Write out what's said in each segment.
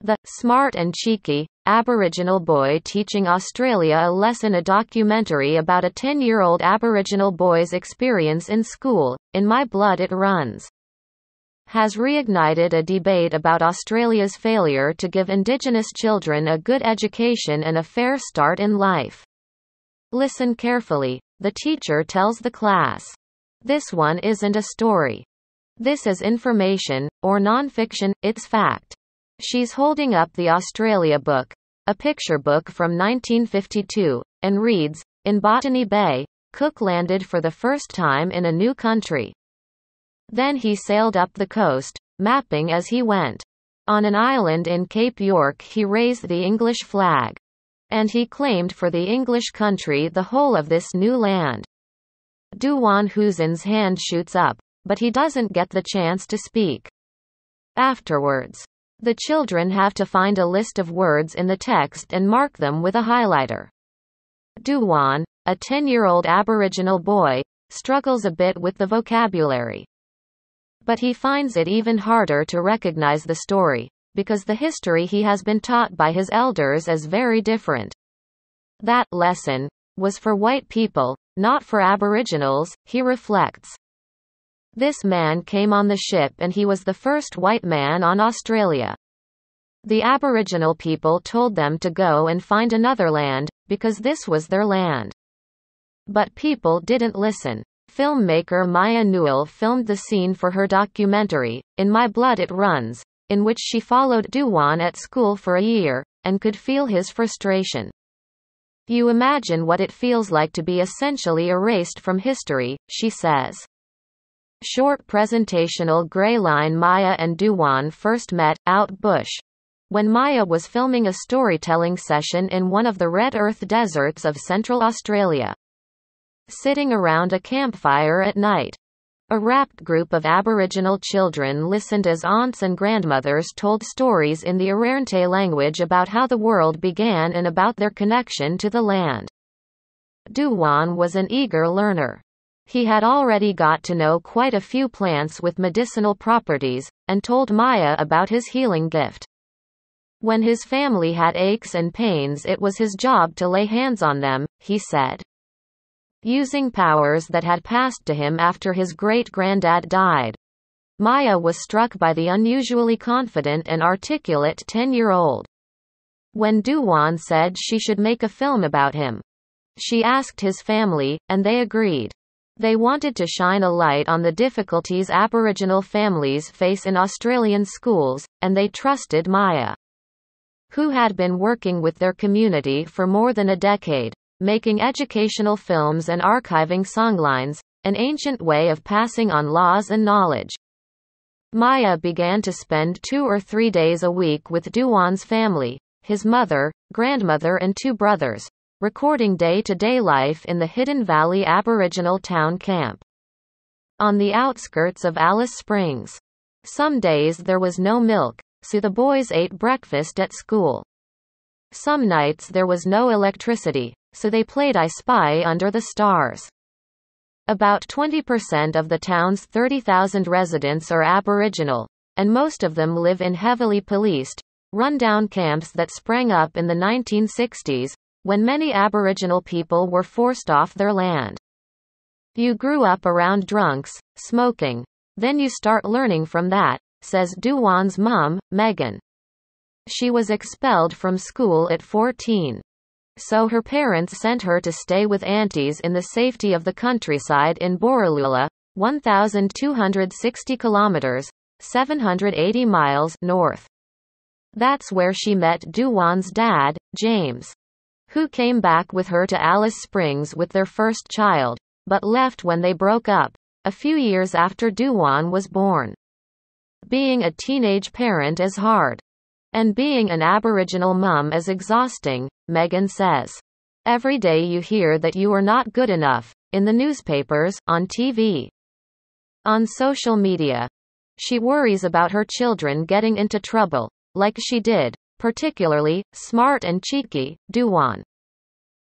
The Smart and Cheeky Aboriginal Boy Teaching Australia a Lesson, a documentary about a 10-year-old Aboriginal boy's experience in school, In My Blood It Runs, has reignited a debate about Australia's failure to give Indigenous children a good education and a fair start in life. Listen carefully. The teacher tells the class, "This one isn't a story. This is information, or non-fiction, it's fact." She's holding up the Australia book, a picture book from 1952, and reads, "In Botany Bay, Cook landed for the first time in a new country. Then he sailed up the coast, mapping as he went. On an island in Cape York he raised the English flag. And he claimed for the English country the whole of this new land." Dujuan Huzin's hand shoots up, but he doesn't get the chance to speak. Afterwards, the children have to find a list of words in the text and mark them with a highlighter. Dujuan, a 10-year-old Aboriginal boy, struggles a bit with the vocabulary. But he finds it even harder to recognize the story, because the history he has been taught by his elders is very different. That lesson was for white people, not for Aboriginals, he reflects. This man came on the ship and he was the first white man on Australia. The Aboriginal people told them to go and find another land, because this was their land. But people didn't listen. Filmmaker Maya Newell filmed the scene for her documentary, In My Blood It Runs, in which she followed Dujuan at school for a year, and could feel his frustration. "You imagine what it feels like to be essentially erased from history," she says. Short presentational grey line. Maya and Dujuan first met, out bush, when Maya was filming a storytelling session in one of the red earth deserts of Central Australia. Sitting around a campfire at night, a rapt group of Aboriginal children listened as aunts and grandmothers told stories in the Arrernte language about how the world began and about their connection to the land. Dujuan was an eager learner. He had already got to know quite a few plants with medicinal properties, and told Maya about his healing gift. When his family had aches and pains, it was his job to lay hands on them, he said. Using powers that had passed to him after his great-granddad died. Maya was struck by the unusually confident and articulate 10-year-old. When Dujuan said she should make a film about him, she asked his family, and they agreed. They wanted to shine a light on the difficulties Aboriginal families face in Australian schools, and they trusted Maya, who had been working with their community for more than a decade, making educational films and archiving songlines, an ancient way of passing on laws and knowledge. Maya began to spend 2 or 3 days a week with Dujuan's family, his mother, grandmother and 2 brothers, recording day-to-day life in the Hidden Valley Aboriginal town camp on the outskirts of Alice Springs. Some days there was no milk, so the boys ate breakfast at school. Some nights there was no electricity, so they played I Spy under the stars. About 20% of the town's 30,000 residents are Aboriginal, and most of them live in heavily policed, run-down camps that sprang up in the 1960s, when many Aboriginal people were forced off their land. "You grew up around drunks, smoking. Then you start learning from that," says Dujuan's mum, Megan. She was expelled from school at 14. So her parents sent her to stay with aunties in the safety of the countryside in Borroloola, 1,260 kilometers, 780 miles north. That's where she met Dujuan's dad, James, who came back with her to Alice Springs with their first child, but left when they broke up, a few years after Dujuan was born. Being a teenage parent is hard. And being an Aboriginal mum is exhausting, Megan says. Every day you hear that you are not good enough, in the newspapers, on TV, on social media. She worries about her children getting into trouble, like she did, particularly Smart and Cheeky, Dujuan.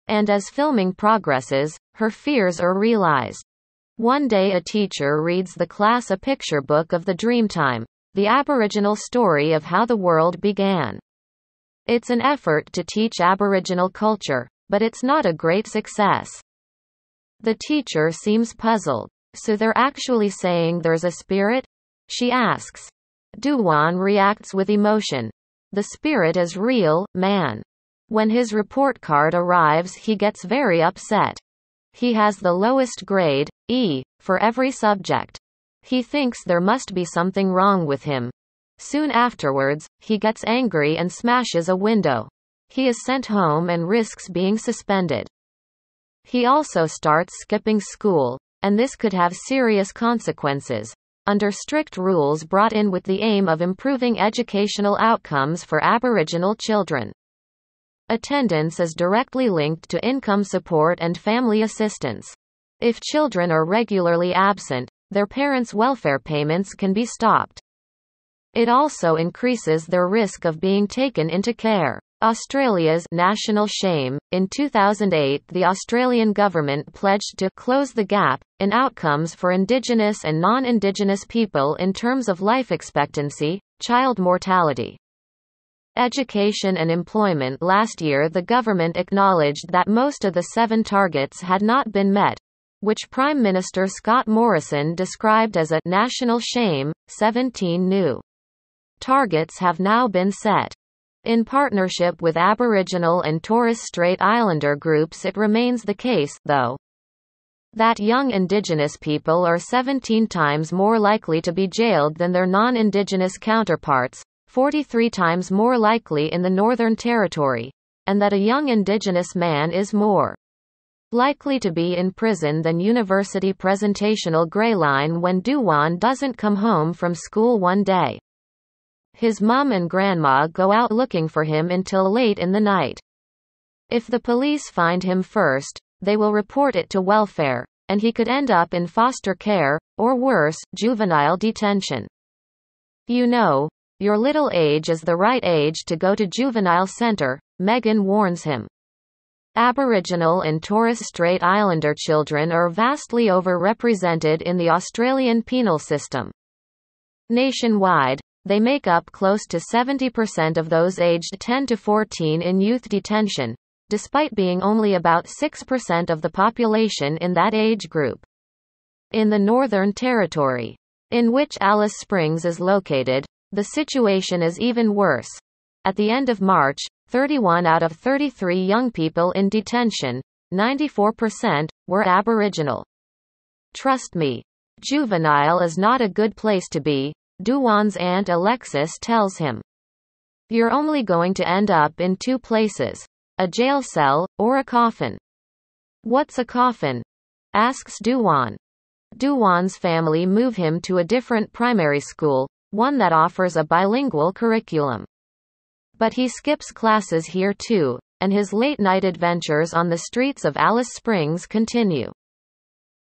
And as filming progresses, her fears are realized. One day a teacher reads the class a picture book of the Dreamtime, The Aboriginal Story of How the World Began. It's an effort to teach Aboriginal culture, but it's not a great success. The teacher seems puzzled. So they're actually saying there's a spirit? She asks. Dujuan reacts with emotion. The spirit is real, man. When his report card arrives, he gets very upset. He has the lowest grade, E, for every subject. He thinks there must be something wrong with him. Soon afterwards, he gets angry and smashes a window. He is sent home and risks being suspended. He also starts skipping school, and this could have serious consequences. Under strict rules brought in with the aim of improving educational outcomes for Aboriginal children. Attendance is directly linked to income support and family assistance. If children are regularly absent, their parents' welfare payments can be stopped. It also increases their risk of being taken into care. Australia's national shame. In 2008, the Australian government pledged to close the gap in outcomes for Indigenous and non-Indigenous people in terms of life expectancy, child mortality, education and employment. Last year, the government acknowledged that most of the 7 targets had not been met, which Prime Minister Scott Morrison described as a national shame. 17 new targets have now been set. In partnership with Aboriginal and Torres Strait Islander groups, it remains the case, though, that young Indigenous people are 17 times more likely to be jailed than their non-Indigenous counterparts, 43 times more likely in the Northern Territory, and that a young Indigenous man is more likely to be in prison than university presentational greyline when Dujuan doesn't come home from school one day. His mum and grandma go out looking for him until late in the night. If the police find him first, they will report it to welfare, and he could end up in foster care, or worse, juvenile detention. You know, your little age is the right age to go to juvenile center, Megan warns him. Aboriginal and Torres Strait Islander children are vastly overrepresented in the Australian penal system. Nationwide, they make up close to 70% of those aged 10 to 14 in youth detention, despite being only about 6% of the population in that age group. In the Northern Territory, in which Alice Springs is located, the situation is even worse. At the end of March, 31 out of 33 young people in detention, 94%, were Aboriginal. Trust me, juvenile is not a good place to be, Dujuan's aunt Alexis tells him. You're only going to end up in 2 places, a jail cell, or a coffin. What's a coffin? Asks Dujuan. Dujuan's family move him to a different primary school, one that offers a bilingual curriculum. But he skips classes here too, and his late-night adventures on the streets of Alice Springs continue.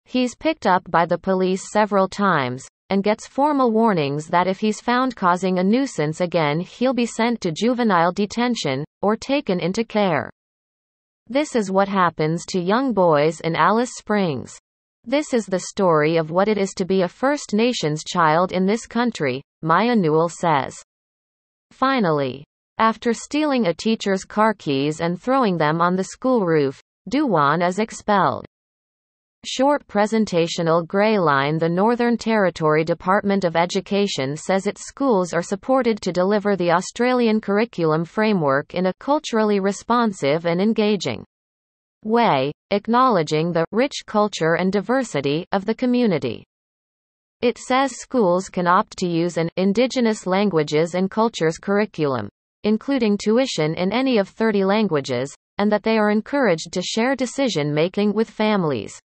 He's picked up by the police several times, and gets formal warnings that if he's found causing a nuisance again, he'll be sent to juvenile detention, or taken into care. This is what happens to young boys in Alice Springs. This is the story of what it is to be a First Nations child in this country, Maya Newell says. Finally, after stealing a teacher's car keys and throwing them on the school roof, Dujuan is expelled. Short presentational grey line. The Northern Territory Department of Education says its schools are supported to deliver the Australian curriculum framework in a culturally responsive and engaging way, acknowledging the rich culture and diversity of the community. It says schools can opt to use an Indigenous languages and cultures curriculum, including tuition in any of 30 languages, and that they are encouraged to share decision-making with families,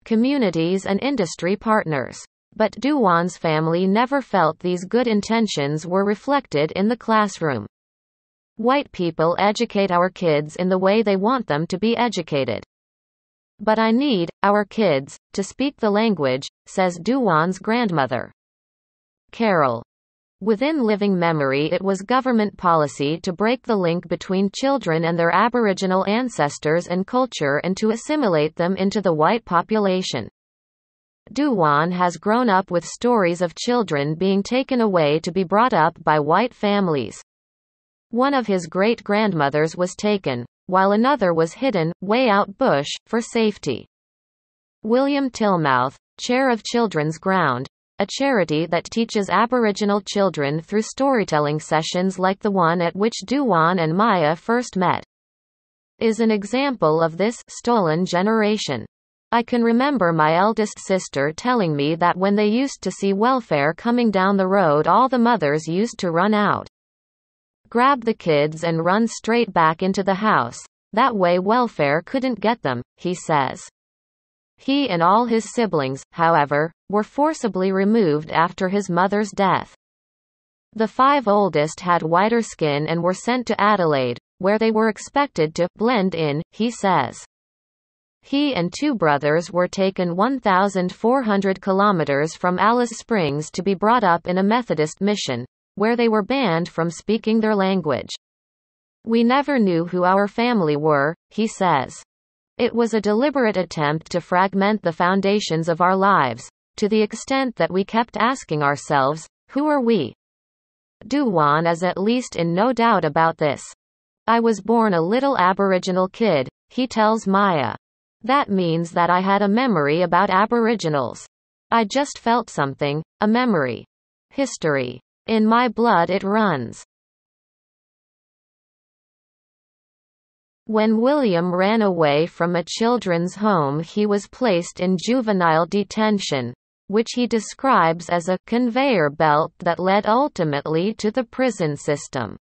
communities and industry partners. But Dujuan's family never felt these good intentions were reflected in the classroom. White people educate our kids in the way they want them to be educated. But I need our kids to speak the language, says Dujuan's grandmother, Carol. Within living memory, it was government policy to break the link between children and their Aboriginal ancestors and culture and to assimilate them into the white population. Dujuan has grown up with stories of children being taken away to be brought up by white families. One of his great-grandmothers was taken, while another was hidden, way out bush, for safety. William Tillmouth, chair of Children's Ground, a charity that teaches Aboriginal children through storytelling sessions like the one at which Dujuan and Maya first met, is an example of this stolen generation. I can remember my eldest sister telling me that when they used to see welfare coming down the road, all the mothers used to run out, grab the kids and run straight back into the house. That way welfare couldn't get them, he says. He and all his siblings, however, were forcibly removed after his mother's death. The 5 oldest had whiter skin and were sent to Adelaide, where they were expected to blend in, he says. He and 2 brothers were taken 1,400 kilometers from Alice Springs to be brought up in a Methodist mission, where they were banned from speaking their language. We never knew who our family were, he says. It was a deliberate attempt to fragment the foundations of our lives, to the extent that we kept asking ourselves, who are we? Dujuan is at least in no doubt about this. I was born a little Aboriginal kid, he tells Maya. That means that I had a memory about Aboriginals. I just felt something, a memory. History. In my blood it runs. When William ran away from a children's home, he was placed in juvenile detention, which he describes as a conveyor belt that led ultimately to the prison system.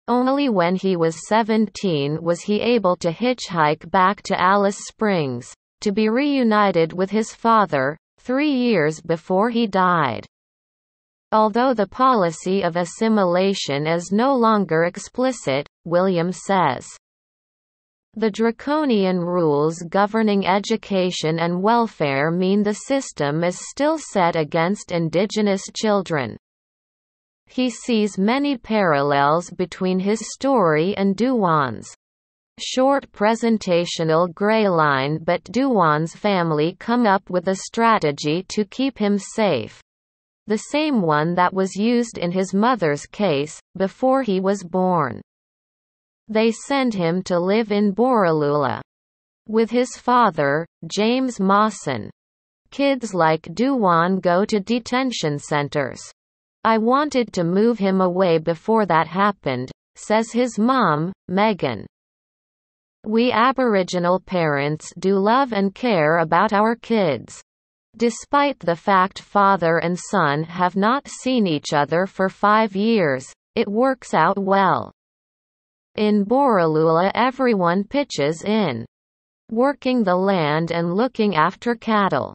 Only when he was 17 was he able to hitchhike back to Alice Springs, to be reunited with his father, 3 years before he died. Although the policy of assimilation is no longer explicit, William says, the draconian rules governing education and welfare mean the system is still set against Indigenous children. He sees many parallels between his story and Dujuan's. Short presentational grey line, but Dujuan's family come up with a strategy to keep him safe. The same one that was used in his mother's case, before he was born. They send him to live in Borroloola with his father, James Mawson. Kids like Dujuan go to detention centers. I wanted to move him away before that happened, says his mom, Megan. We Aboriginal parents do love and care about our kids. Despite the fact father and son have not seen each other for 5 years, it works out well. In Borroloola everyone pitches in, working the land and looking after cattle.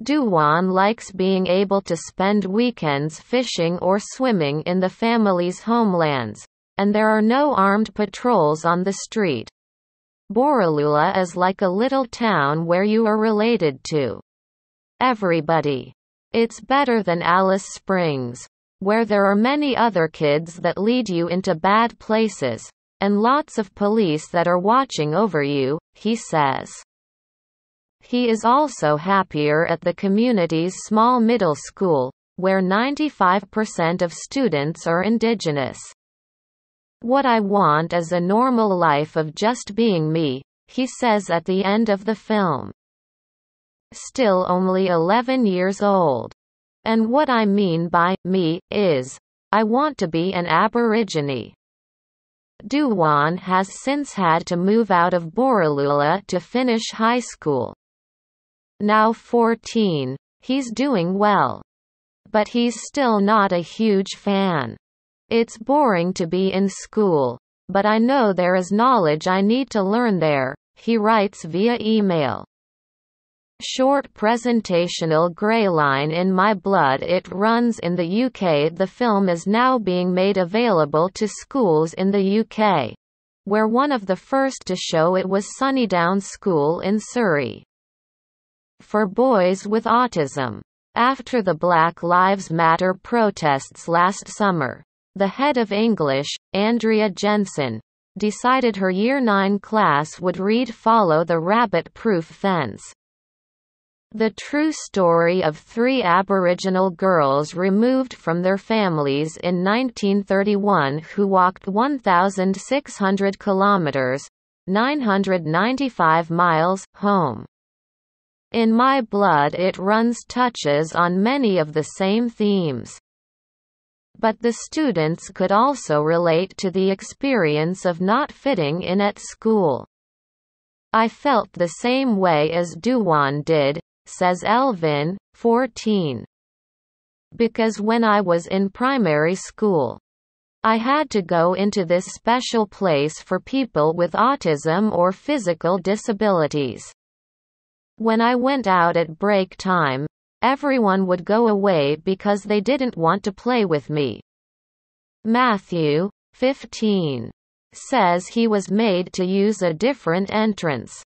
Dujuan likes being able to spend weekends fishing or swimming in the family's homelands, and there are no armed patrols on the street. Borroloola is like a little town where you are related to everybody. It's better than Alice Springs, where there are many other kids that lead you into bad places, and lots of police that are watching over you, he says. He is also happier at the community's small middle school, where 95% of students are Indigenous. What I want is a normal life of just being me, he says at the end of the film. Still only 11 years old. And what I mean by me is, I want to be an Aborigine. Dujuan has since had to move out of Borroloola to finish high school. Now 14, he's doing well. But he's still not a huge fan. It's boring to be in school, but I know there is knowledge I need to learn there, he writes via email. Short presentational grey line in my blood it runs in the UK. The film is now being made available to schools in the UK, where one of the first to show it was Sunnydown School in Surrey. For boys with autism. After the Black Lives Matter protests last summer, the head of English, Andrea Jensen, decided her Year 9 class would read Follow the Rabbit-Proof Fence. The true story of three Aboriginal girls removed from their families in 1931 who walked 1,600 kilometers, 995 miles, home. In My Blood It Runs touches on many of the same themes. But the students could also relate to the experience of not fitting in at school. I felt the same way as Dujuan did, says Elvin, 14. Because when I was in primary school, I had to go into this special place for people with autism or physical disabilities. When I went out at break time, everyone would go away because they didn't want to play with me. Matthew, 15. Says he was made to use a different entrance.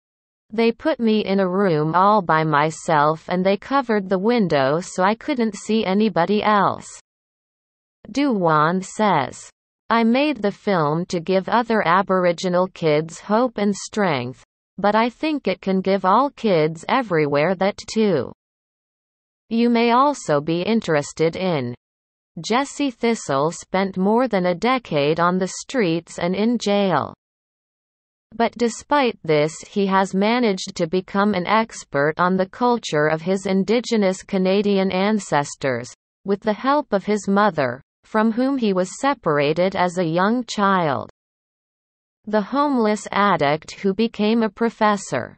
They put me in a room all by myself and they covered the window so I couldn't see anybody else. Dujuan says, I made the film to give other Aboriginal kids hope and strength, but I think it can give all kids everywhere that too. You may also be interested in. Jesse Thistle spent more than a decade on the streets and in jail. But despite this he has managed to become an expert on the culture of his Indigenous Canadian ancestors, with the help of his mother, from whom he was separated as a young child. The homeless addict who became a professor.